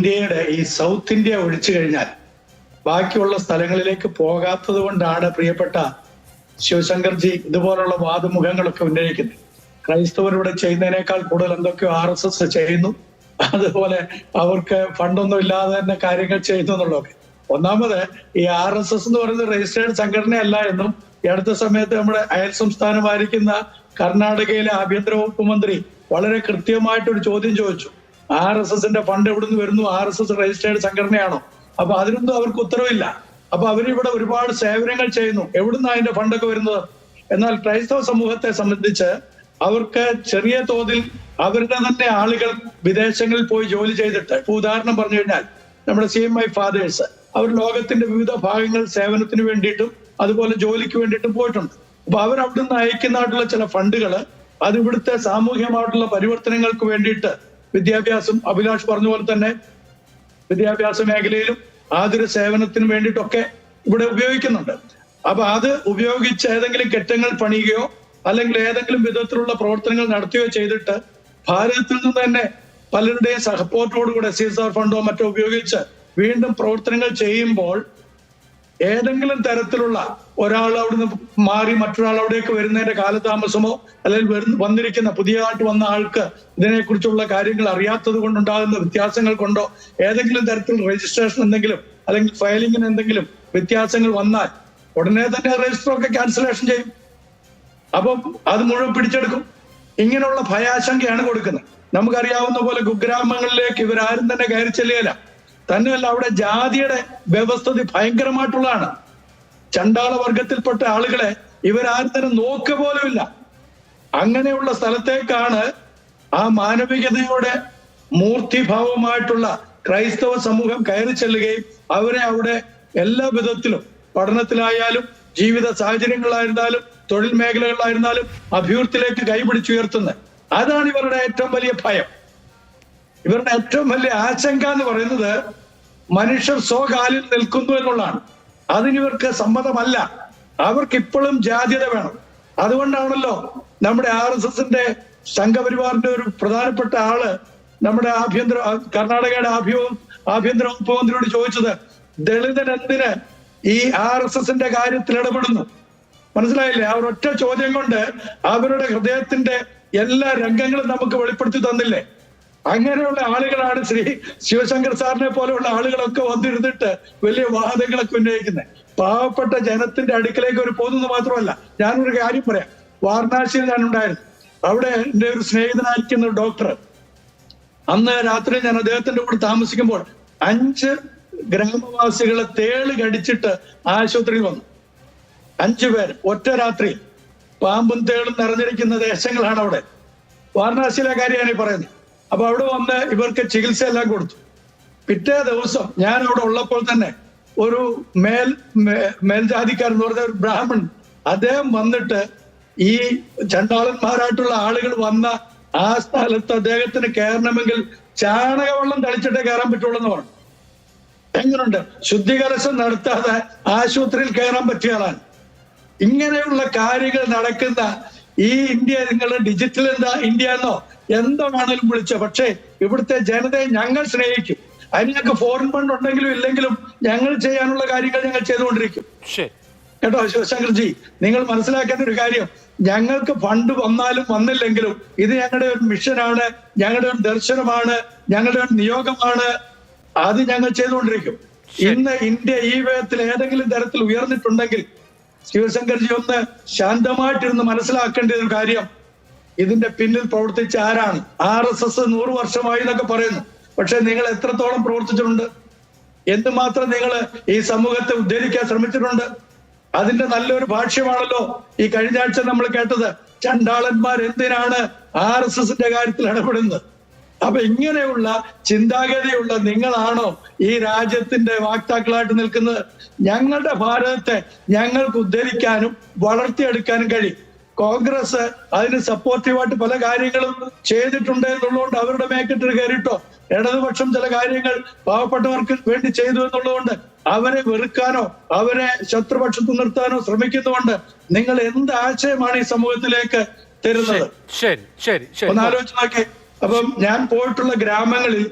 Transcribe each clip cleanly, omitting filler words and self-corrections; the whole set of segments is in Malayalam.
ഇന്ത്യയുടെ ഈ സൗത്ത് ഇന്ത്യ ഒഴിച്ചു കഴിഞ്ഞാൽ ബാക്കിയുള്ള സ്ഥലങ്ങളിലേക്ക് പോകാത്തത് കൊണ്ടാണ് പ്രിയപ്പെട്ട ശിവശങ്കർജി ഇതുപോലുള്ള വാദമുഖങ്ങളൊക്കെ ഉന്നയിക്കുന്നത്. ക്രൈസ്തവരിവിടെ ചെയ്യുന്നതിനേക്കാൾ കൂടുതൽ എന്തൊക്കെയോ RSS ചെയ്യുന്നു, അതുപോലെ അവർക്ക് ഫണ്ടൊന്നും ഇല്ലാതെ തന്നെ കാര്യങ്ങൾ ചെയ്യുന്നു എന്നുള്ളതൊക്കെ. ഒന്നാമത് ഈ RSS എന്ന് പറയുന്നത് രജിസ്റ്റേർഡ് സംഘടനയല്ല എന്നും ഈ അടുത്ത സമയത്ത് നമ്മുടെ അയൽ സംസ്ഥാനമായിരിക്കുന്ന കർണാടകയിലെ ആഭ്യന്തര വകുപ്പ് മന്ത്രി വളരെ കൃത്യമായിട്ടൊരു ചോദ്യം ചോദിച്ചു. RSSന്റെ ഫണ്ട് എവിടുന്ന് വരുന്നു? RSS രജിസ്റ്റേർഡ് സംഘടനയാണോ? അപ്പൊ അതിനൊന്നും അവർക്ക് ഉത്തരവില്ല. അപ്പൊ അവരിവിടെ ഒരുപാട് സേവനങ്ങൾ ചെയ്യുന്നു, എവിടുന്ന് അതിന്റെ ഫണ്ടൊക്കെ വരുന്നത്? എന്നാൽ ക്രൈസ്തവ സമൂഹത്തെ സംബന്ധിച്ച് അവർക്ക് ചെറിയ തോതിൽ അവരുടെ തന്നെ ആളുകൾ വിദേശങ്ങളിൽ പോയി ജോലി ചെയ്തിട്ട്, ഇപ്പൊ ഉദാഹരണം പറഞ്ഞു കഴിഞ്ഞാൽ നമ്മുടെ CMI ഫാദേഴ്സ്, അവർ ലോകത്തിന്റെ വിവിധ ഭാഗങ്ങൾ സേവനത്തിന് വേണ്ടിയിട്ടും അതുപോലെ ജോലിക്ക് വേണ്ടിയിട്ടും പോയിട്ടുണ്ട്. അപ്പൊ അവർ അവിടെ നിന്ന് അയക്കുന്നതായിട്ടുള്ള ചില ഫണ്ടുകൾ അത് ഇവിടുത്തെ സാമൂഹ്യമായിട്ടുള്ള പരിവർത്തനങ്ങൾക്ക് വേണ്ടിയിട്ട് വിദ്യാഭ്യാസം, അഭിലാഷ് പറഞ്ഞ പോലെ തന്നെ വിദ്യാഭ്യാസ മേഖലയിലും ആതുര സേവനത്തിന് വേണ്ടിയിട്ടൊക്കെ ഇവിടെ ഉപയോഗിക്കുന്നുണ്ട്. അപ്പൊ അത് ഉപയോഗിച്ച് ഏതെങ്കിലും കെട്ടിടങ്ങൾ പണിയുകയോ അല്ലെങ്കിൽ ഏതെങ്കിലും വിധത്തിലുള്ള പ്രവർത്തനങ്ങൾ നടത്തുകയോ ചെയ്തിട്ട് ഭാരതത്തിൽ നിന്ന് തന്നെ പലരുടെയും സപ്പോർട്ടോടുകൂടെ CSR ഫണ്ടോ മറ്റോ ഉപയോഗിച്ച് വീണ്ടും പ്രവർത്തനങ്ങൾ ചെയ്യുമ്പോൾ ഏതെങ്കിലും തരത്തിലുള്ള ഒരാൾ അവിടുന്ന് മാറി മറ്റൊരാൾ അവിടേക്ക് വരുന്നതിന്റെ കാലതാമസമോ അല്ലെങ്കിൽ വന്നിരിക്കുന്ന പുതിയതായിട്ട് വന്ന ആൾക്ക് ഇതിനെക്കുറിച്ചുള്ള കാര്യങ്ങൾ അറിയാത്തത് കൊണ്ടുണ്ടാകുന്ന വ്യത്യാസങ്ങൾ കൊണ്ടോ ഏതെങ്കിലും തരത്തിൽ രജിസ്ട്രേഷൻ എന്തെങ്കിലും അല്ലെങ്കിൽ ഫയലിങ്ങിന് എന്തെങ്കിലും വ്യത്യാസങ്ങൾ വന്നാൽ ഉടനെ തന്നെ രജിസ്റ്ററൊക്കെ ക്യാൻസലേഷൻ ചെയ്യും. അപ്പം അത് മുഴുവൻ പിടിച്ചെടുക്കും. ഇങ്ങനെയുള്ള ഭയാശങ്കയാണ് കൊടുക്കുന്നത്. നമുക്കറിയാവുന്ന പോലെ കുഗ്രാമങ്ങളിലേക്ക് ഇവരാരും തന്നെ കയറി ചെല്ലുകയില്ല. തന്നെയല്ല, അവിടെ ജാതിയുടെ വ്യവസ്ഥിതി ഭയങ്കരമായിട്ടുള്ളതാണ്. ചണ്ടാള വർഗത്തിൽപ്പെട്ട ആളുകളെ ഇവരാരും തന്നെ നോക്കുക പോലുമില്ല. അങ്ങനെയുള്ള സ്ഥലത്തേക്കാണ് ആ മാനവികതയുടെ മൂർത്തിഭാവമായിട്ടുള്ള ക്രൈസ്തവ സമൂഹം കയറി ചെല്ലുകയും അവരെ അവിടെ എല്ലാ വിധത്തിലും പഠനത്തിലായാലും ജീവിത സാഹചര്യങ്ങളായിരുന്നാലും തൊഴിൽ മേഖലകളിലായിരുന്നാലും അഭിവൃദ്ധിയിലേക്ക് കൈപിടിച്ചുയർത്തുന്നത്. അതാണ് ഇവരുടെ ഏറ്റവും വലിയ ഭയം. ഇവരുടെ ഏറ്റവും വലിയ ആശങ്ക എന്ന് പറയുന്നത് മനുഷ്യർ സ്വകാലിൽ നിൽക്കുന്നു എന്നുള്ളതാണ്. അതിനിവർക്ക് സമ്മതമല്ല. അവർക്ക് ഇപ്പോഴും ജാതീയത വേണം. അതുകൊണ്ടാണല്ലോ നമ്മുടെ RSSന്റെ സംഘപരിവാറിന്റെ ഒരു പ്രധാനപ്പെട്ട ആള് നമ്മുടെ കർണാടകയുടെ ആഭ്യന്തര വകുപ്പ് മന്ത്രിയോട് ചോദിച്ചത്, ദളിതൻ എന്തിന് ഈ RSSന്റെ കാര്യത്തിൽ ഇടപെടുന്നു? മനസ്സിലായില്ലേ? അവർ ഒറ്റ ചോദ്യം കൊണ്ട് അവരുടെ ഹൃദയത്തിന്റെ എല്ലാ രംഗങ്ങളും നമുക്ക് വെളിപ്പെടുത്തി തന്നില്ലേ? അങ്ങനെയുള്ള ആളുകളാണ് ശ്രീ ശിവശങ്കർ സാറിനെ പോലെയുള്ള ആളുകളൊക്കെ വന്നിരുന്നിട്ട് വലിയ വാദങ്ങളൊക്കെ ഉന്നയിക്കുന്നത്. പാവപ്പെട്ട ജനത്തിന്റെ അടുക്കലേക്ക് ഒരു പോകുന്നത് മാത്രമല്ല. ഞാനൊരു കാര്യം പറയാം. വാരണാസിയിൽ ഞാൻ ഉണ്ടായിരുന്നു. അവിടെ എൻ്റെ ഒരു സ്നേഹിതനായിരിക്കുന്ന ഡോക്ടർ, അന്ന് രാത്രി ഞാൻ അദ്ദേഹത്തിന്റെ കൂടെ താമസിക്കുമ്പോൾ 5 ഗ്രാമവാസികളെ തേള് കടിച്ചിട്ട് ആശുപത്രിയിൽ വന്നു. 5 പേർ ഒറ്റ രാത്രി. പാമ്പും തേളും നിറഞ്ഞിരിക്കുന്ന ദേശങ്ങളാണ് അവിടെ. വാരണാസിയിലെ കാര്യമാണ് ഈ പറയുന്നത്. അപ്പൊ അവിടെ വന്ന് ഇവർക്ക് ചികിത്സ എല്ലാം കൊടുത്തു. പിറ്റേ ദിവസം ഞാൻ അവിടെ ഉള്ളപ്പോൾ തന്നെ ഒരു മേൽജാതിക്കാരൻ എന്ന് പറഞ്ഞ ഒരു ബ്രാഹ്മൺ, അദ്ദേഹം വന്നിട്ട് ഈ ചണ്ടാളന്മാരായിട്ടുള്ള ആളുകൾ വന്ന ആ സ്ഥലത്ത് അദ്ദേഹത്തിന് കയറണമെങ്കിൽ ചാണകവെള്ളം തളിച്ചിട്ടേ കയറാൻ പറ്റുള്ളൂ എന്ന് പറഞ്ഞു. എങ്ങനെയുണ്ട്? ശുദ്ധികലശം നടത്താതെ ആശുപത്രിയിൽ കയറാൻ പറ്റിയതാണ്. ഇങ്ങനെയുള്ള കാര്യങ്ങൾ നടക്കുന്ന ഈ ഇന്ത്യ, നിങ്ങളുടെ ഡിജിറ്റൽ ഇന്ത്യ എന്നോ എന്താണെങ്കിലും വിളിച്ച, പക്ഷേ ഇവിടുത്തെ ജനതയെ ഞങ്ങൾ സ്നേഹിക്കും. അതിനൊക്കെ ഫോറിൻ ഫണ്ട് ഉണ്ടെങ്കിലും ഇല്ലെങ്കിലും ഞങ്ങൾ ചെയ്യാനുള്ള കാര്യങ്ങൾ ഞങ്ങൾ ചെയ്തുകൊണ്ടിരിക്കും. കേട്ടോ ശിവശങ്കർജി, നിങ്ങൾ മനസ്സിലാക്കേണ്ട ഒരു കാര്യം, ഞങ്ങൾക്ക് ഫണ്ട് വന്നാലും വന്നില്ലെങ്കിലും ഇത് ഞങ്ങളുടെ ഒരു മിഷനാണ്, ഞങ്ങളുടെ ഒരു ദർശനമാണ്, ഞങ്ങളുടെ ഒരു നിയോഗമാണ്. അത് ഞങ്ങൾ ചെയ്തുകൊണ്ടിരിക്കും. ഇന്ന് ഇന്ത്യ ഈ വിധത്തിൽ ഏതെങ്കിലും തരത്തിൽ ഉയർന്നിട്ടുണ്ടെങ്കിൽ ശിവശങ്കർജി ഒന്ന് ശാന്തമായിട്ടിരുന്ന് മനസ്സിലാക്കേണ്ട ഒരു കാര്യം, ഇതിന്റെ പിന്നിൽ പ്രവർത്തിച്ച ആരാണ്? RSS 100 വർഷമായി എന്നൊക്കെ പറയുന്നു. പക്ഷെ നിങ്ങൾ എത്രത്തോളം പ്രവർത്തിച്ചിട്ടുണ്ട്? എന്തുമാത്രം നിങ്ങൾ ഈ സമൂഹത്തെ ഉദ്ധരിക്കാൻ ശ്രമിച്ചിട്ടുണ്ട്? അതിന്റെ നല്ലൊരു ഭാഷ്യമാണല്ലോ ഈ കഴിഞ്ഞ ആഴ്ച നമ്മൾ കേട്ടത്. ചണ്ടാളന്മാർ എന്തിനാണ് RSSന്റെ കാര്യത്തിൽ ഇടപെടുന്നത്? അപ്പൊ ഇങ്ങനെയുള്ള ചിന്താഗതിയുള്ള നിങ്ങളാണോ ഈ രാജ്യത്തിന്റെ വാക്താക്കളായിട്ട് നിൽക്കുന്നത്? ഞങ്ങളുടെ ഭാരതത്തെ ഞങ്ങൾക്ക് ഉദ്ധരിക്കാനും വളർത്തിയെടുക്കാനും കഴിയും. കോൺഗ്രസ് അതിന് സപ്പോർട്ടീവായിട്ട് പല കാര്യങ്ങളും ചെയ്തിട്ടുണ്ട് എന്നുള്ളതുകൊണ്ട് അവരുടെ മേക്കിട്ട് കയറിയിട്ടോ, ഇടതുപക്ഷം ചില കാര്യങ്ങൾ പാവപ്പെട്ടവർക്ക് വേണ്ടി ചെയ്തു എന്നുള്ളതുകൊണ്ട് അവരെ വെറുക്കാനോ അവരെ ശത്രുപക്ഷത്ത് നിർത്താനോ ശ്രമിക്കുന്നുകൊണ്ട് നിങ്ങൾ എന്ത് ആശയമാണ് ഈ സമൂഹത്തിലേക്ക് തരുന്നത്? ഒന്ന് ആലോചിച്ച് നോക്കി. അപ്പം ഞാൻ പോയിട്ടുള്ള ഗ്രാമങ്ങളിൽ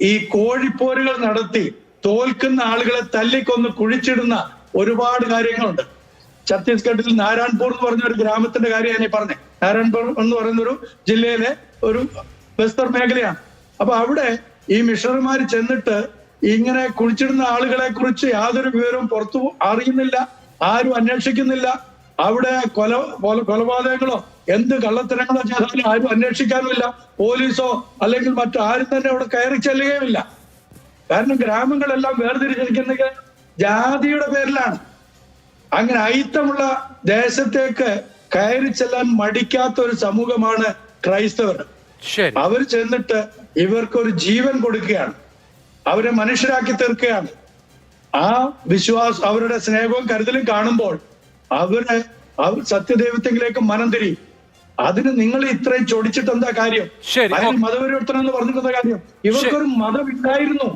ഈ കോഴിപ്പോരുകൾ നടത്തി തോൽക്കുന്ന ആളുകളെ തല്ലിക്കൊന്ന് കുഴിച്ചിടുന്ന ഒരുപാട് കാര്യങ്ങളുണ്ട്. ഛത്തീസ്ഗഡിൽ നാരായൺപൂർ എന്ന് പറഞ്ഞ ഒരു ഗ്രാമത്തിന്റെ കാര്യമാണ് ഈ പറഞ്ഞത്. നാരായൺപൂർ എന്ന് പറയുന്ന ഒരു ജില്ലയിലെ ഒരു ബസ്തർ മേഖലയാണ്. അപ്പൊ അവിടെ ഈ മിഷണറിമാർ ചെന്നിട്ട് ഇങ്ങനെ കുഴിച്ചിടുന്ന ആളുകളെ കുറിച്ച് യാതൊരു വിവരവും പുറത്തു അറിയുന്നില്ല, ആരും അന്വേഷിക്കുന്നില്ല. അവിടെ കൊലപാതകങ്ങളോ എന്ത് കള്ളത്തരങ്ങളോ ചെയ്താലും ആരും അന്വേഷിക്കാനുമില്ല. പോലീസോ അല്ലെങ്കിൽ മറ്റാരും തന്നെ അവിടെ കയറി ചെല്ലുകയുമില്ല. കാരണം ഗ്രാമങ്ങളെല്ലാം വേർതിരിച്ചിരിക്കുന്നത് ജാതിയുടെ പേരിലാണ്. അങ്ങനെ അയിത്തമുള്ള ദേശത്തേക്ക് കയറി ചെല്ലാൻ മടിക്കാത്ത ഒരു സമൂഹമാണ് ക്രൈസ്തവർ. അവർ ചെന്നിട്ട് ഇവർക്കൊരു ജീവൻ കൊടുക്കുകയാണ്, അവരെ മനുഷ്യരാക്കി തീർക്കുകയാണ്. ആ വിശ്വാസം, അവരുടെ സ്നേഹവും കരുതലും കാണുമ്പോൾ അവര് സത്യദൈവത്തിലേക്ക് മനം തിരിയും. അതിന് നിങ്ങൾ ഇത്രയും ചൊടിച്ചിട്ട് എന്താ കാര്യം? അതിന് മതപരിവർത്തനം എന്ന് പറഞ്ഞിട്ടുള്ള കാര്യം? ഇവർക്കൊരു മതമില്ലായിരുന്നു,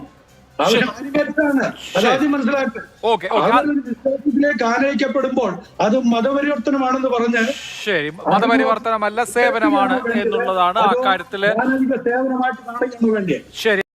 അവർ ആനിമേറ്റാണ്. അതാദ്യം മനസ്സിലാക്കുക. അവരൊരു വിശ്വാസത്തിലേക്ക് ആനയിക്കപ്പെടുമ്പോൾ അത് മതപരിവർത്തനമാണെന്ന് പറഞ്ഞ്, ശരി, മതപരിവർത്തനമല്ല സേവനമാണ് എന്നുള്ളതാണ് ആ കാര്യത്തില് സേവനമായിട്ട് കാണിക്കാൻ വേണ്ടി. ശരി.